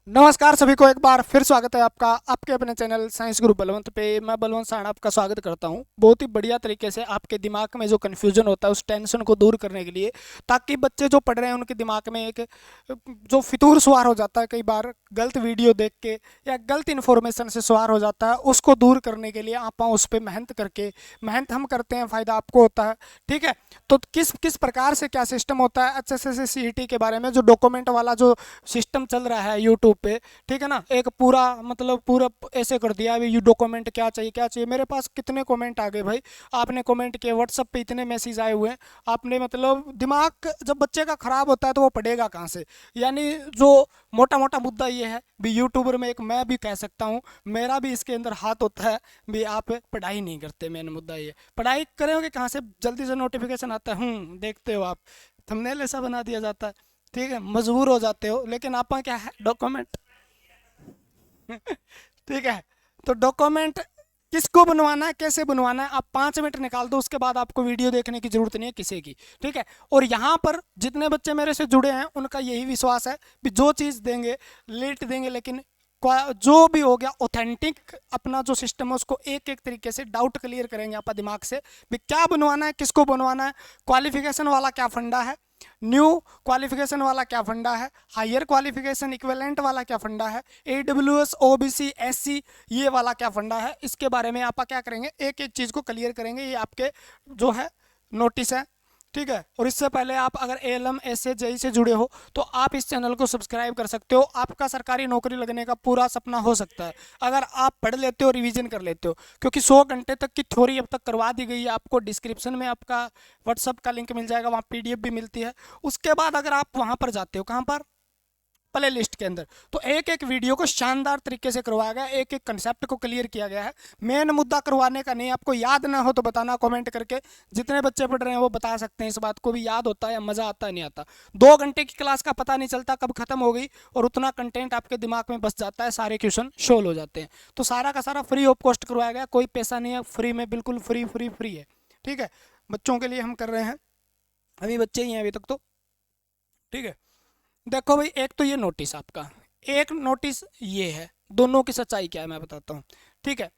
नमस्कार सभी को, एक बार फिर स्वागत है आपका आपके अपने चैनल साइंस गुरु बलवंत पे। मैं बलवंत साण आपका स्वागत करता हूं बहुत ही बढ़िया तरीके से आपके दिमाग में जो कन्फ्यूजन होता है उस टेंशन को दूर करने के लिए, ताकि बच्चे जो पढ़ रहे हैं उनके दिमाग में एक जो फितूर सवार हो जाता है कई बार गलत वीडियो देख के या गलत इन्फॉर्मेशन से सवार हो जाता है, उसको दूर करने के लिए आप उस पर मेहनत हम करते हैं, फ़ायदा आपको होता है। ठीक है, तो किस किस प्रकार से क्या सिस्टम होता है HSC CET के बारे में जो डॉक्यूमेंट वाला जो सिस्टम चल रहा है यूट्यूब पे, ठीक है ना। एक पूरा मतलब पूरा ऐसे कर दिया अभी, यू डॉक्यूमेंट क्या चाहिए क्या चाहिए। मेरे पास कितने कमेंट आ गए भाई, आपने कमेंट किए, व्हाट्सअप पे इतने मैसेज आए हुए हैं। आपने मतलब दिमाग जब बच्चे का खराब होता है तो वो पढ़ेगा कहाँ से। यानी जो मोटा मोटा मुद्दा ये है भी, यूट्यूबर में एक मैं भी कह सकता हूँ, मेरा भी इसके अंदर हाथ होता है भी। आप पढ़ाई नहीं करते, मेन मुद्दा ये, पढ़ाई करेंगे कहाँ से, जल्दी से नोटिफिकेशन आता है, देखते हो आप, थंबनेल ऐसा बना दिया जाता है, ठीक है, मजबूर हो जाते हो। लेकिन आप क्या है, डॉक्यूमेंट ठीक है। तो डॉक्यूमेंट किसको बनवाना है, कैसे बनवाना है, आप 5 मिनट निकाल दो, उसके बाद आपको वीडियो देखने की जरूरत नहीं है किसी की। ठीक है, और यहाँ पर जितने बच्चे मेरे से जुड़े हैं उनका यही विश्वास है कि जो चीज़ देंगे लेट देंगे, लेकिन जो भी हो गया ऑथेंटिक अपना जो सिस्टम है उसको एक एक तरीके से डाउट क्लियर करेंगे आप दिमाग से भी क्या बनवाना है, किसको बनवाना है, क्वालिफिकेशन वाला क्या फंडा है, न्यू क्वालिफिकेशन वाला क्या फंडा है, हायर क्वालिफिकेशन इक्विवेलेंट वाला क्या फंडा है, AWS OBC SC ये वाला क्या फंडा है। इसके बारे में आप क्या करेंगे, एक एक चीज़ को क्लियर करेंगे। ये आपके जो है नोटिस है, ठीक है। और इससे पहले आप अगर ALM ऐसे JEE से जुड़े हो तो आप इस चैनल को सब्सक्राइब कर सकते हो। आपका सरकारी नौकरी लगने का पूरा सपना हो सकता है अगर आप पढ़ लेते हो, रिवीजन कर लेते हो, क्योंकि 100 घंटे तक की थ्योरी अब तक करवा दी गई है। आपको डिस्क्रिप्शन में आपका व्हाट्सअप का लिंक मिल जाएगा, वहाँ PDF भी मिलती है। उसके बाद अगर आप वहाँ पर जाते हो, कहाँ पर, प्ले लिस्ट के अंदर, तो एक एक वीडियो को शानदार तरीके से करवाया गया, एक एक कंसेप्ट को क्लियर किया गया है। मेन मुद्दा करवाने का नहीं, आपको याद ना हो तो बताना कमेंट करके। जितने बच्चे पढ़ रहे हैं वो बता सकते हैं इस बात को भी, याद होता है या मज़ा आता है नहीं आता। 2 घंटे की क्लास का पता नहीं चलता कब खत्म हो गई, और उतना कंटेंट आपके दिमाग में बस जाता है, सारे क्वेश्चन सोल्व हो जाते हैं। तो सारा का सारा फ्री ऑफ कॉस्ट करवाया गया, कोई पैसा नहीं है, फ्री में, बिल्कुल फ्री फ्री फ्री है। ठीक है, बच्चों के लिए हम कर रहे हैं, अभी बच्चे ही हैं अभी तक तो। ठीक है, देखो भाई, एक तो ये नोटिस आपका, एक नोटिस ये है, दोनों की सच्चाई क्या है मैं बताता हूँ। ठीक है,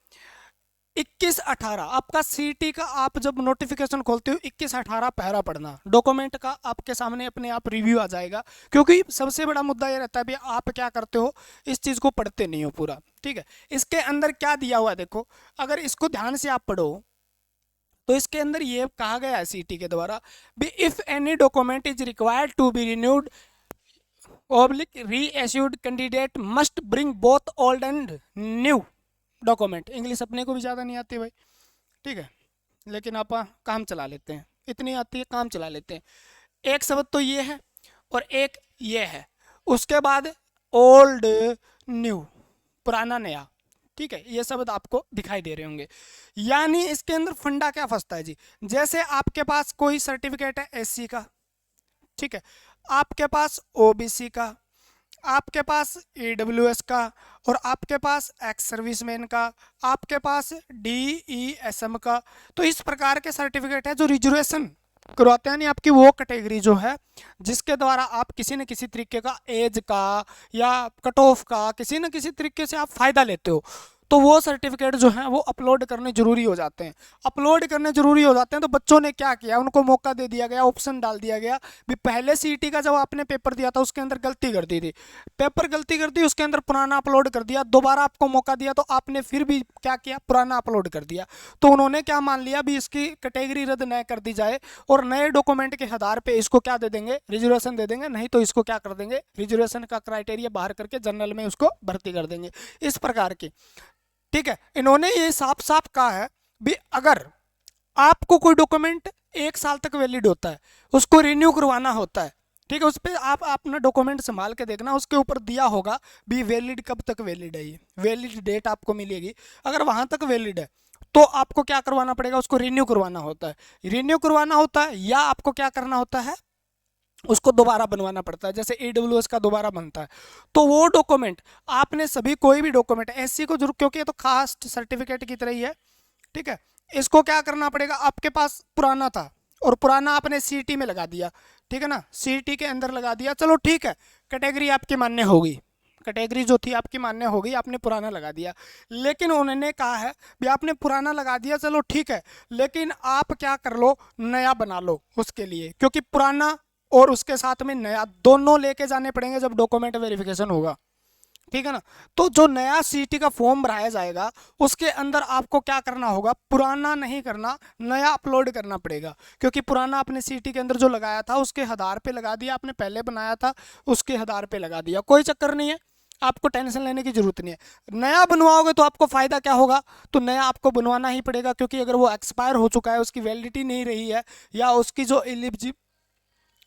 21-18 आपका CT का, आप जब नोटिफिकेशन खोलते हो 21-18 पहरा पढ़ना, डॉक्यूमेंट का आपके सामने अपने आप रिव्यू आ जाएगा। क्योंकि सबसे बड़ा मुद्दा ये रहता है भी आप क्या करते हो, इस चीज़ को पढ़ते नहीं हो पूरा। ठीक है, इसके अंदर क्या दिया हुआ है देखो, अगर इसको ध्यान से आप पढ़ो तो इसके अंदर ये कहा गया है CT के द्वारा भी, if any document is required to be renewed oblique reissued candidate must bring both old and new document. English अपने को भी ज़्यादा नहीं आती भाई, ठीक है, लेकिन आप काम चला लेते हैं, इतनी आती है, काम चला लेते हैं। एक शब्द तो ये है और एक ये है, उसके बाद ओल्ड न्यू, पुराना नया। ठीक है, ये शब्द आपको दिखाई दे रहे होंगे। यानी इसके अंदर फंडा क्या फंसता है जी, जैसे आपके पास कोई सर्टिफिकेट है SC का, ठीक है, आपके पास OBC का, आपके पास AWS का, और आपके पास एक्स सर्विसमैन का, आपके पास DESM का। तो इस प्रकार के सर्टिफिकेट है जो रिजर्वेशन करवाते हैं, नहीं आपकी वो कैटेगरी जो है जिसके द्वारा आप किसी न किसी तरीके का एज का या कट ऑफ का किसी न किसी तरीके से आप फ़ायदा लेते हो, तो वो सर्टिफिकेट जो है वो अपलोड करने जरूरी हो जाते हैं। अपलोड करने जरूरी हो जाते हैं, तो बच्चों ने क्या किया, उनको मौका दे दिया गया, ऑप्शन डाल दिया गया भी, पहले CT का जब आपने पेपर दिया था उसके अंदर गलती कर दी थी, पेपर गलती कर दी, उसके अंदर पुराना अपलोड कर दिया, दोबारा आपको मौका दिया तो आपने फिर भी क्या किया, पुराना अपलोड कर दिया। तो उन्होंने क्या मान लिया भी, इसकी कैटेगरी रद्द न कर दी जाए और नए डॉक्यूमेंट के आधार पे इसको क्या दे देंगे, रिजर्वेशन दे देंगे, नहीं तो इसको क्या कर देंगे, रिजर्वेशन का क्राइटेरिया बाहर करके जनरल में उसको भर्ती कर देंगे, इस प्रकार की। ठीक है, इन्होंने ये साफ साफ कहा है भी, अगर आपको कोई डॉक्यूमेंट 1 साल तक वैलिड होता है, उसको रिन्यू करवाना होता है, ठीक है, उस पर आप अपना डॉक्यूमेंट संभाल के देखना, उसके ऊपर दिया होगा भी वैलिड कब तक वैलिड है, ये वैलिड डेट आपको मिलेगी। अगर वहां तक वैलिड है तो आपको क्या करवाना पड़ेगा, उसको रिन्यू करवाना होता है। रिन्यू करवाना होता है या आपको क्या करना होता है, उसको दोबारा बनवाना पड़ता है, जैसे AWS का दोबारा बनता है। तो वो डॉक्यूमेंट आपने सभी, कोई भी डॉक्यूमेंट SC को जरूर, क्योंकि ये तो कास्ट सर्टिफिकेट की तरह ही है, ठीक है, इसको क्या करना पड़ेगा, आपके पास पुराना था और पुराना आपने CT में लगा दिया, ठीक है ना, CT के अंदर लगा दिया, चलो ठीक है, कैटेगरी आपकी मान्य होगी, कैटेगरी जो थी आपकी मान्य हो गई, आपने पुराना लगा दिया। लेकिन उन्होंने कहा है भी आपने पुराना लगा दिया चलो ठीक है, लेकिन आप क्या कर लो, नया बना लो उसके लिए, क्योंकि पुराना और उसके साथ में नया दोनों लेके जाने पड़ेंगे जब डॉक्यूमेंट वेरिफिकेशन होगा, ठीक है ना। तो जो नया सीटी का फॉर्म भराया जाएगा उसके अंदर आपको क्या करना होगा, पुराना नहीं करना, नया अपलोड करना पड़ेगा, क्योंकि पुराना आपने सीटी के अंदर जो लगाया था उसके आधार पे लगा दिया, आपने पहले बनाया था उसके आधार पे लगा दिया, कोई चक्कर नहीं है, आपको टेंशन लेने की जरूरत नहीं है। नया बनवाओगे तो आपको फायदा क्या होगा, तो नया आपको बनवाना ही पड़ेगा, क्योंकि अगर वो एक्सपायर हो चुका है, उसकी वैलिडिटी नहीं रही है, या उसकी जो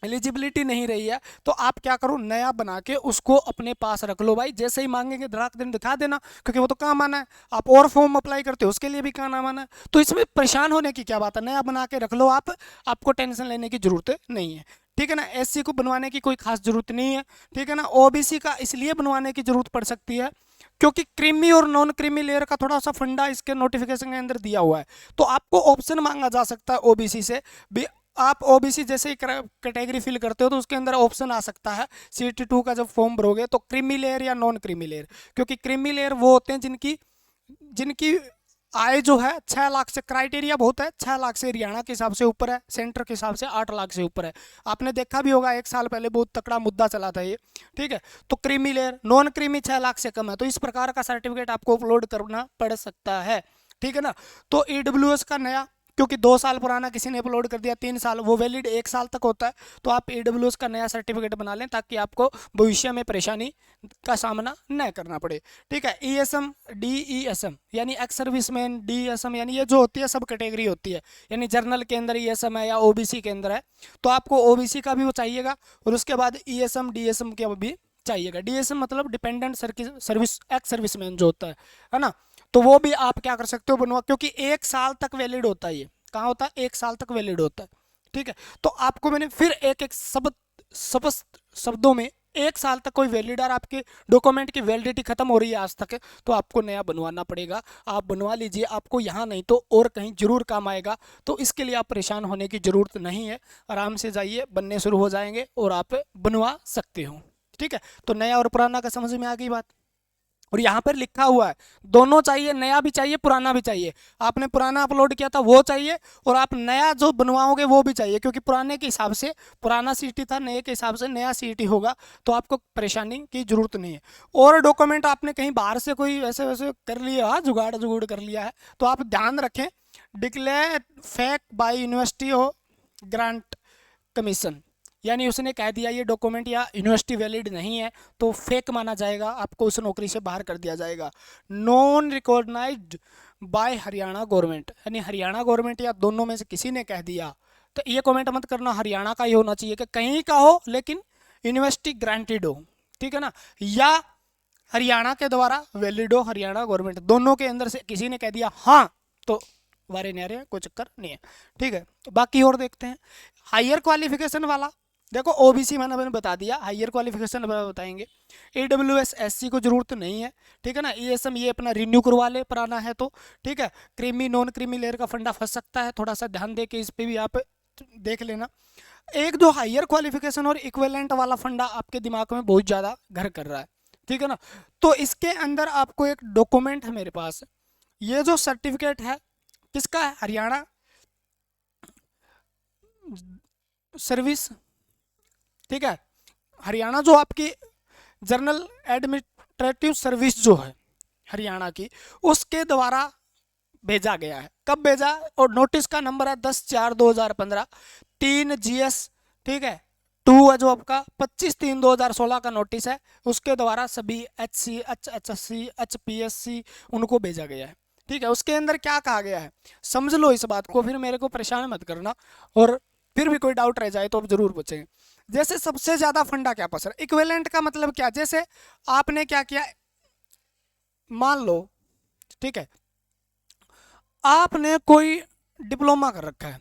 एलिजिबिलिटी नहीं रही है, तो आप क्या करो, नया बना के उसको अपने पास रख लो भाई, जैसे ही मांगेंगे धड़ाक दिन दिखा देना, क्योंकि वो तो काम आना है। आप और फॉर्म अप्लाई करते हो उसके लिए भी काम आना है, तो इसमें परेशान होने की क्या बात है, नया बना के रख लो आप, आपको टेंशन लेने की जरूरत नहीं है, ठीक है ना। एससी को बनवाने की कोई खास जरूरत नहीं है, ठीक है ना। ओबीसी का इसलिए बनवाने की जरूरत पड़ सकती है क्योंकि क्रीमी और नॉन क्रीमी लेयर का थोड़ा सा फंडा इसके नोटिफिकेशन के अंदर दिया हुआ है, तो आपको ऑप्शन मांगा जा सकता है ओबीसी से भी। आप ओबीसी जैसे ही कैटेगरी फिल करते हो तो उसके अंदर ऑप्शन आ सकता है CT2 का जब फॉर्म भरोगे तो क्रीमी लेयर या नॉन क्रीमी लेयर, क्योंकि क्रीमी लेयर वो होते हैं जिनकी जिनकी आय जो है 6 लाख से, क्राइटेरिया बहुत है, 6 लाख से हरियाणा के हिसाब से ऊपर है, सेंटर के हिसाब से 8 लाख से ऊपर है। आपने देखा भी होगा 1 साल पहले बहुत तकड़ा मुद्दा चला था ये, ठीक है। तो creamy layer, non creamy 6 lakh से कम है, तो इस प्रकार का सर्टिफिकेट आपको अपलोड करना पड़ सकता है, ठीक है ना। तो EWS का नया, क्योंकि 2 साल पुराना किसी ने अपलोड कर दिया, 3 साल वो वैलिड 1 साल तक होता है, तो आप EWS का नया सर्टिफिकेट बना लें ताकि आपको भविष्य में परेशानी का सामना न करना पड़े, ठीक है। ESM DESM यानी एक्स सर्विसमैन, DSM यानी ये जो होती है सब कैटेगरी होती है, यानी जर्नल के अंदर ESM है या OBC के अंदर है, तो आपको OBC का भी वो चाहिएगा, और उसके बाद ESM DSM के भी चाहिएगा। DSM मतलब डिपेंडेंट सर्विस एक्स सर्विसमैन जो होता है ना, तो वो भी आप क्या कर सकते हो बनवा, क्योंकि 1 साल तक वैलिड होता है, ये कहाँ होता है, 1 साल तक वैलिड होता है, ठीक है। तो आपको मैंने फिर एक एक शब्दों में 1 साल तक कोई वैलिड, और आपके डॉक्यूमेंट की वैलिडिटी खत्म हो रही है आज तक, तो आपको नया बनवाना पड़ेगा। आप बनवा लीजिए, आपको यहाँ नहीं तो और कहीं जरूर काम आएगा, तो इसके लिए आप परेशान होने की जरूरत नहीं है, आराम से जाइए, बनने शुरू हो जाएंगे और आप बनवा सकते हो, ठीक है। तो नया और पुराना का समझ में आ गई बात। और यहाँ पर लिखा हुआ है दोनों चाहिए, नया भी चाहिए पुराना भी चाहिए। आपने पुराना अपलोड किया था वो चाहिए, और आप नया जो बनवाओगे वो भी चाहिए, क्योंकि पुराने के हिसाब से पुराना सीटी था, नए के हिसाब से नया सीटी होगा, तो आपको परेशानी की जरूरत नहीं है। और डॉक्यूमेंट आपने कहीं बाहर से कोई वैसे वैसे कर लिया, जुगाड़ कर लिया है, तो आप ध्यान रखें, डिक्लेयर फेक बाय यूनिवर्सिटी हो ग्रांट कमीशन, यानी उसने कह दिया ये डॉक्यूमेंट या यूनिवर्सिटी वैलिड नहीं है तो फेक माना जाएगा, आपको उस नौकरी से बाहर कर दिया जाएगा। Non recognised by Haryana government, यानी हरियाणा गवर्नमेंट या दोनों में से किसी ने कह दिया, तो ये कमेंट मत करना हरियाणा का ही होना चाहिए, कि कहीं का हो लेकिन यूनिवर्सिटी ग्रांटेड हो, ठीक है ना, या हरियाणा के द्वारा वैलिड हो, हरियाणा गवर्नमेंट, दोनों के अंदर से किसी ने कह दिया हाँ, तो वारे न्यारे कोई चक्कर नहीं है, ठीक है। तो बाकी और देखते हैं हायर क्वालिफिकेशन वाला। देखो ओबीसी मैंने बता दिया, हायर क्वालिफिकेशन बताएंगे। EWS SC को जरूरत नहीं है, ठीक है ना। ESM ये अपना रिन्यू करवा ले, पुराना है तो, ठीक है। क्रीमी नॉन क्रीमी लेयर का फंडा फंस सकता है, थोड़ा सा ध्यान दे के इस पे भी आप देख लेना। एक जो हायर क्वालिफिकेशन और इक्विवेलेंट वाला फंडा आपके दिमाग में बहुत ज़्यादा घर कर रहा है, ठीक है ना। तो इसके अंदर आपको एक डॉक्यूमेंट है मेरे पास, ये जो सर्टिफिकेट है किसका है, हरियाणा सर्विस, ठीक है। हरियाणा जो आपकी जनरल एडमिनिस्ट्रेटिव सर्विस जो है हरियाणा की, उसके द्वारा भेजा गया है। कब भेजा, और नोटिस का नंबर है 10/4/2015, 3 GS, ठीक है, 2 है जो आपका 25/3/2016 का नोटिस है, उसके द्वारा सभी HC HSC HPSC उनको भेजा गया है, ठीक है। उसके अंदर क्या कहा गया है समझ लो इस बात को, फिर मेरे को परेशान मत करना, और फिर भी कोई डाउट रह जाए तो आप जरूर पूछेंगे। जैसे सबसे ज्यादा फंडा क्या पसर, इक्विवेलेंट का मतलब क्या, जैसे आपने क्या किया, मान लो, ठीक है, आपने कोई डिप्लोमा कर रखा है,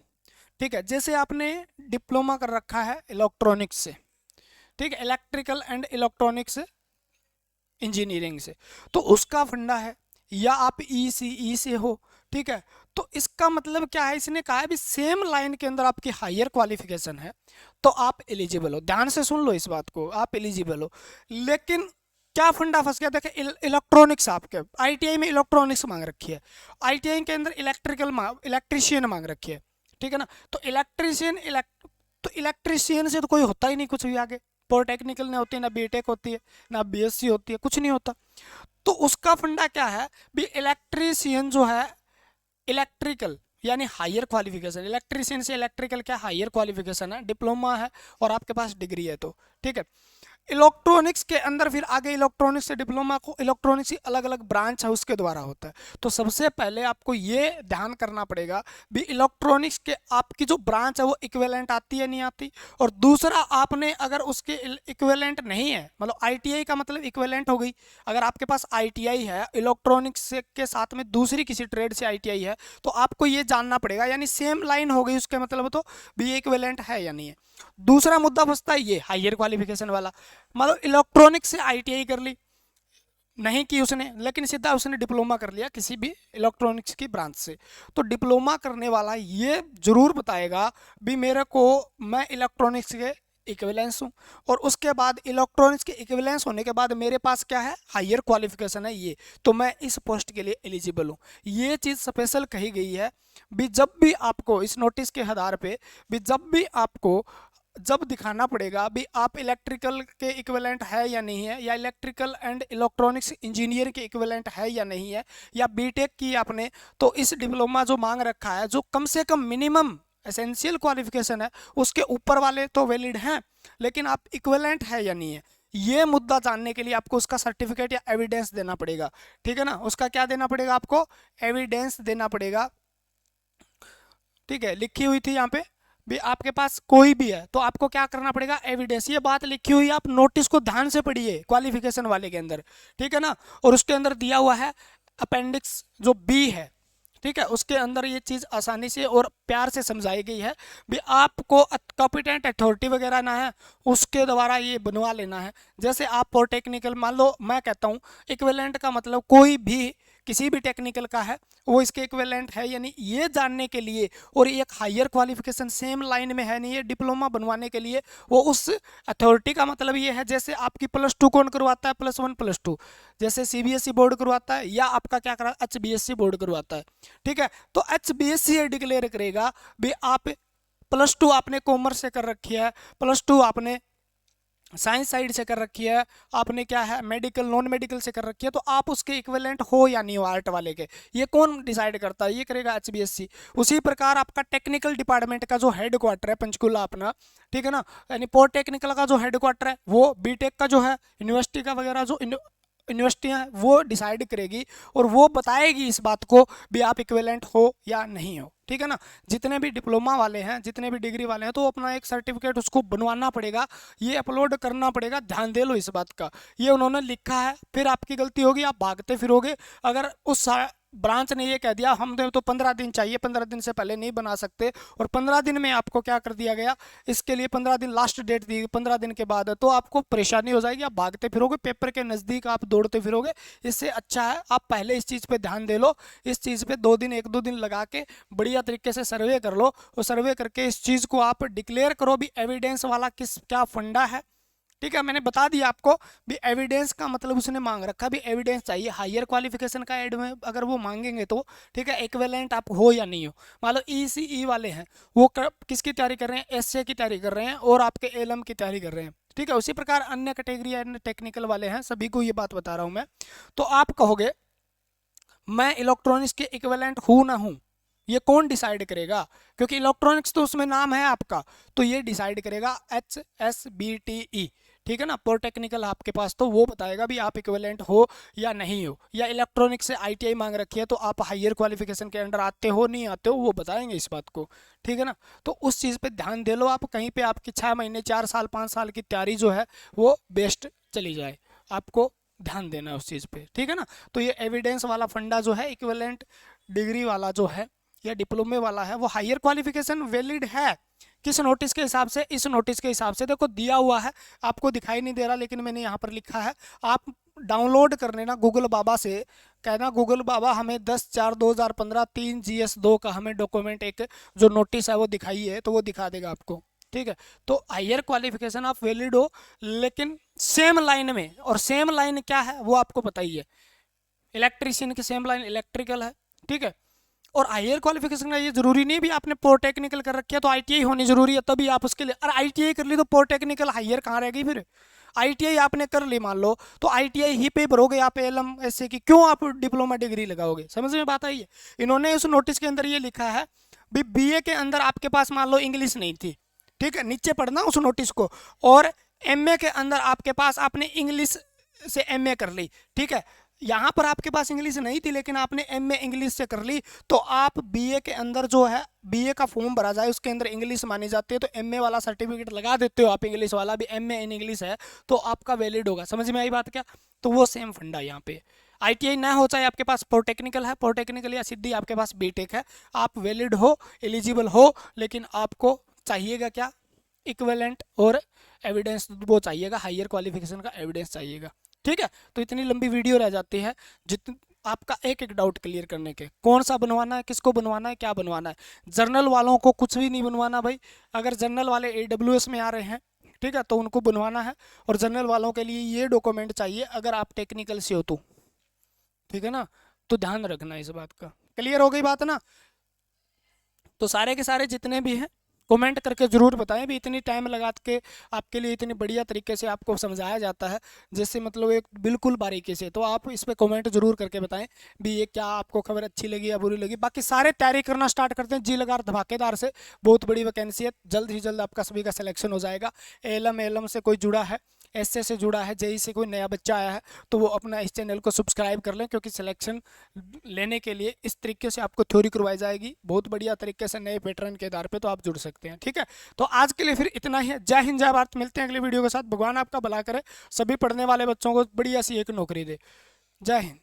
ठीक है, जैसे आपने डिप्लोमा कर रखा है इलेक्ट्रॉनिक्स से, ठीक है, इलेक्ट्रिकल एंड इलेक्ट्रॉनिक्स इंजीनियरिंग से, तो उसका फंडा है, या आप ECE से हो, ठीक है। तो इसका मतलब क्या है, इसने कहा है भी सेम लाइन के अंदर आपकी हायर क्वालिफिकेशन है तो आप एलिजिबल हो, ध्यान से सुन लो इस बात को, आप एलिजिबल हो। लेकिन क्या फंडा फंस गया, देखिए इलेक्ट्रॉनिक्स, आपके आईटीआई में इलेक्ट्रॉनिक्स मांग रखी है, आईटीआई के अंदर इलेक्ट्रीशियन मांग रखी है, ठीक है ना। तो इलेक्ट्रीशियन से तो कोई होता ही नहीं कुछ भी आगे, पॉलिटेक्निकल नहीं होती, ना बीटेक होती है, ना बीएससी होती है, कुछ नहीं होता। तो उसका फंडा क्या है भी, इलेक्ट्रीशियन जो है इलेक्ट्रिकल यानी हायर क्वालिफिकेशन, इलेक्ट्रीशियन से इलेक्ट्रिकल क्या हायर क्वालिफिकेशन है, डिप्लोमा है और आपके पास डिग्री है, तो ठीक है। इलेक्ट्रॉनिक्स के अंदर फिर आगे इलेक्ट्रॉनिक्स से डिप्लोमा को इलेक्ट्रॉनिक्स की अलग अलग ब्रांच है उसके द्वारा होता है। तो सबसे पहले आपको ये ध्यान करना पड़ेगा भी इलेक्ट्रॉनिक्स के आपकी जो ब्रांच है वो इक्विवेलेंट आती है नहीं आती, और दूसरा आपने अगर उसके इक्विवेलेंट नहीं है, मतलब आईटीआई का मतलब इक्विवेलेंट हो गई, अगर आपके पास आईटीआई है इलेक्ट्रॉनिक्स के साथ में दूसरी किसी ट्रेड से आईटीआई है, तो आपको ये जानना पड़ेगा, यानी सेम लाइन हो गई उसके मतलब, तो भी इक्विवेलेंट है या नहीं है। दूसरा मुद्दा बचता है ये हायर क्वालिफिकेशन वाला, मतलब इलेक्ट्रॉनिक्स से आईटीआई कर ली, नहीं की उसने, लेकिन सीधा उसने डिप्लोमा कर लिया किसी भी इलेक्ट्रॉनिक्स की ब्रांच से, तो डिप्लोमा करने वाला ये जरूर बताएगा भी मेरे को, मैं इलेक्ट्रॉनिक्स के इक्विवेलेंस हूँ, और उसके बाद इलेक्ट्रॉनिक्स के इक्विवेलेंस होने के बाद मेरे पास क्या है, हायर क्वालिफिकेशन है ये, तो मैं इस पोस्ट के लिए एलिजिबल हूँ। ये चीज़ स्पेशल कही गई है भी, जब भी आपको इस नोटिस के आधार पे भी, जब भी आपको जब दिखाना पड़ेगा भी आप इलेक्ट्रिकल के इक्विवेलेंट है या नहीं है, या इलेक्ट्रिकल एंड इलेक्ट्रॉनिक्स इंजीनियर के इक्विवेलेंट है या नहीं है, या बीटेक की आपने, तो इस डिप्लोमा जो मांग रखा है, जो कम से कम मिनिमम एसेंशियल क्वालिफिकेशन है, उसके ऊपर वाले तो वैलिड हैं, लेकिन आप इक्विवेलेंट है या नहीं है, ये मुद्दा जानने के लिए आपको उसका सर्टिफिकेट या एविडेंस देना पड़ेगा, ठीक है ना। उसका क्या देना पड़ेगा, आपको एविडेंस देना पड़ेगा, ठीक है, लिखी हुई थी यहाँ पे भी, आपके पास कोई भी है तो आपको क्या करना पड़ेगा, एविडेंस, ये बात लिखी हुई है, आप नोटिस को ध्यान से पढ़िए क्वालिफिकेशन वाले के अंदर, ठीक है ना। और उसके अंदर दिया हुआ है अपेंडिक्स जो बी है, ठीक है, उसके अंदर ये चीज़ आसानी से और प्यार से समझाई गई है भी, आपको कॉम्पिटेंट अथॉरिटी वगैरह ना है उसके द्वारा ये बनवा लेना है। जैसे आप पॉलिटेक्निकल, मान लो मैं कहता हूँ इक्विवेलेंट का मतलब कोई भी किसी भी टेक्निकल का है वो इसके इक्विवेलेंट है यानी, ये जानने के लिए, और एक हायर क्वालिफिकेशन सेम लाइन में है नहीं, ये डिप्लोमा बनवाने के लिए वो उस अथॉरिटी का मतलब ये है, जैसे आपकी +2 कौन करवाता है, +1 +2, जैसे सीबीएसई बोर्ड करवाता है, या आपका क्या करा एचबीएससी बोर्ड करवाता है, ठीक है। तो एचबीएससी ये डिक्लेयर करेगा भी आप +2 आपने कॉमर्स से कर रखी है, +2 आपने साइंस साइड से कर रखी है, आपने क्या है मेडिकल नॉन मेडिकल से कर रखी है, तो आप उसके इक्विवेलेंट हो या नहीं हो आर्ट वाले के, ये कौन डिसाइड करता है, ये करेगा एचबीएससी। उसी प्रकार आपका टेक्निकल डिपार्टमेंट का जो हेड क्वार्टर है पंचकुला अपना, ठीक है ना, यानी पॉलिटेक्निकल का जो हेड क्वार्टर है वो बीटेक का जो है यूनिवर्सिटी का वगैरह जो यूनिवर्सिटियाँ वो डिसाइड करेगी, और वो बताएगी इस बात को भी आप इक्विवेलेंट हो या नहीं हो, ठीक है ना। जितने भी डिप्लोमा वाले हैं, जितने भी डिग्री वाले हैं, तो अपना एक सर्टिफिकेट उसको बनवाना पड़ेगा, ये अपलोड करना पड़ेगा, ध्यान दे लो इस बात का, ये उन्होंने लिखा है, फिर आपकी गलती होगी, आप भागते फिरोगे, अगर उस ब्रांच ने ये कह दिया हमें तो 15 दिन चाहिए, 15 दिन से पहले नहीं बना सकते, और 15 दिन में आपको क्या कर दिया गया, इसके लिए 15 दिन लास्ट डेट दी, 15 दिन के बाद, तो आपको परेशानी हो जाएगी, आप भागते फिरोगे, पेपर के नज़दीक आप दौड़ते फिरोगे। इससे अच्छा है आप पहले इस चीज़ पे ध्यान दे लो, इस चीज़ पे 2 दिन 1-2 दिन लगा के बढ़िया तरीके से सर्वे कर लो, और सर्वे करके इस चीज़ को आप डिक्लेयर करो भी एविडेंस वाला किस क्या फंडा है, ठीक है। मैंने बता दिया आपको भी एविडेंस का मतलब उसने मांग रखा भी, एविडेंस चाहिए हायर क्वालिफिकेशन का एड में अगर वो मांगेंगे तो, ठीक है, इक्विवेलेंट आप हो या नहीं हो। मान लो ईसीई वाले हैं वो किसकी तैयारी कर रहे हैं, एसए की तैयारी कर रहे हैं, और आपके एलएम की तैयारी कर रहे हैं, ठीक है। उसी प्रकार अन्य कैटेगरी अन्य टेक्निकल वाले हैं, सभी को ये बात बता रहा हूँ मैं। तो आप कहोगे मैं इलेक्ट्रॉनिक्स के इक्विवेलेंट हूँ ना हूँ, ये कौन डिसाइड करेगा, क्योंकि इलेक्ट्रॉनिक्स तो उसमें नाम है आपका, तो ये डिसाइड करेगा HSBTE, ठीक है ना, पॉलिटेक्निकल आपके पास, तो वो बताएगा भी आप इक्विवेलेंट हो या नहीं हो, या इलेक्ट्रॉनिक्स से आईटीआई मांग रखी है तो आप हायर क्वालिफिकेशन के अंडर आते हो नहीं आते हो, वो बताएंगे इस बात को, ठीक है ना। तो उस चीज़ पे ध्यान दे लो आप, कहीं पे आपकी 6 महीने 4 साल 5 साल की तैयारी जो है वो बेस्ट चली जाए, आपको ध्यान देना है उस चीज़ पे, ठीक है ना। तो ये एविडेंस वाला फंडा जो है, इक्विवेलेंट डिग्री वाला जो है या डिप्लोमे वाला है, वो हायर क्वालिफिकेशन वैलिड है किस नोटिस के हिसाब से, इस नोटिस के हिसाब से देखो दिया हुआ है, आपको दिखाई नहीं दे रहा लेकिन मैंने यहाँ पर लिखा है, आप डाउनलोड कर लेना गूगल बाबा से, कहना गूगल बाबा हमें 10/4/2015 3 GS2 का हमें डॉक्यूमेंट एक जो नोटिस है वो दिखाई है, तो वो दिखा देगा आपको, ठीक है। तो हायर क्वालिफिकेशन आप वैलिड हो, लेकिन सेम लाइन में, और सेम लाइन क्या है वो आपको पता ही है, इलेक्ट्रीशियन की सेम लाइन इलेक्ट्रिकल है, ठीक है। और हायर क्वालिफिकेशन का ये जरूरी नहीं भी आपने पॉलिटेक्निकल कर रखी है तो आईटीआई होनी जरूरी है तभी आप उसके लिए, अरे आईटीआई कर ली तो पॉलिटेक्निकल हायर कहाँ रहेगी फिर। आईटीआई आपने कर ली मान लो, तो आईटीआई ही पे भरोगे आप एलएम ऐसे की, क्यों आप डिप्लोमा डिग्री लगाओगे, समझ में बात आई है। इन्होंने उस नोटिस के अंदर ये लिखा है भी बीए के अंदर आपके पास मान लो इंग्लिश नहीं थी, ठीक है, नीचे पढ़ना उस नोटिस को, और एमए के अंदर आपके पास आपने इंग्लिश से एमए कर ली, ठीक है, यहाँ पर आपके पास इंग्लिश नहीं थी लेकिन आपने एमए इंग्लिश से कर ली, तो आप बीए के अंदर जो है बीए का फॉर्म भरा जाए उसके अंदर इंग्लिश मानी जाती है, तो एमए वाला सर्टिफिकेट लगा देते हो आप, इंग्लिश वाला भी एमए इन इंग्लिश है तो आपका वैलिड होगा। समझ में आई बात क्या। तो वो सेम फंडा यहाँ पे, आईटीआई ना हो चाहे आपके पास पॉलिटेक्निकल है, पॉलिटेक्निकल या सीधी आपके पास बीटेक है, आप वैलिड हो, एलिजिबल हो, लेकिन आपको चाहिएगा क्या, इक्विवेलेंट और एविडेंस वो चाहिएगा, हायर क्वालिफिकेशन का एविडेंस चाहिएगा, ठीक है। तो इतनी लंबी वीडियो रह जाती है आपका एक एक डाउट क्लियर करने के, कौन सा बनवाना है, किसको बनवाना है, क्या बनवाना है। जर्नल वालों को कुछ भी नहीं बनवाना भाई, अगर जर्नल वाले AWS में आ रहे हैं, ठीक है, तो उनको बनवाना है, और जर्नल वालों के लिए ये डॉक्यूमेंट चाहिए अगर आप टेक्निकल से हो तो, ठीक है ना। तो ध्यान रखना इस बात का, क्लियर हो गई बात ना। तो सारे के सारे जितने भी हैं कमेंट करके ज़रूर बताएं भी, इतनी टाइम लगा के आपके लिए इतनी बढ़िया तरीके से आपको समझाया जाता है जैसे मतलब एक बिल्कुल बारीकी से, तो आप इस पे कमेंट जरूर करके बताएं भी ये क्या आपको खबर अच्छी लगी या बुरी लगी। बाकी सारे तैयारी करना स्टार्ट करते हैं जी लगार धमाकेदार से, बहुत बड़ी वैकेंसी है, जल्द ही जल्द आपका सभी का सिलेक्शन हो जाएगा। एलएम से कोई जुड़ा है, एसए से जुड़ा है, जेई से कोई नया बच्चा आया है तो वो अपना इस चैनल को सब्सक्राइब कर लें, क्योंकि सिलेक्शन लेने के लिए इस तरीके से आपको थ्योरी करवाई जाएगी बहुत बढ़िया तरीके से नए पैटर्न के आधार पे, तो आप जुड़ सकते हैं, ठीक है। तो आज के लिए फिर इतना ही है, जय हिंद जय भारत, मिलते हैं अगली वीडियो के साथ, भगवान आपका भला करे, सभी पढ़ने वाले बच्चों को बढ़िया सी एक नौकरी दे, जय हिंद।